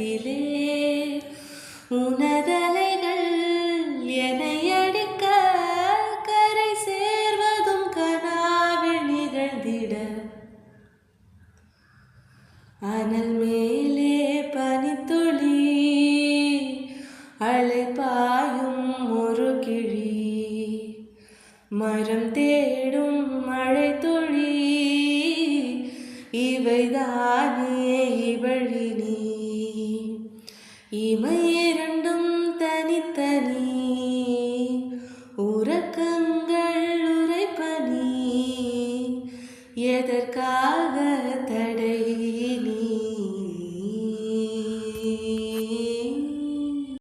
நேரத்திலே உனதலைகள் என்னை அடிக்க கரை சேர்வதும் கனாவில் நிகழ்ந்திட அனல் மேலே பனித்துளி அலைபாயும் ஒரு கிளி மரம் தேடும் மழை துளி இவைதானே இவழினி இமை இரண்டும் தனித்தனி உறக்கங்கள் உரைப்பனி எதற்காக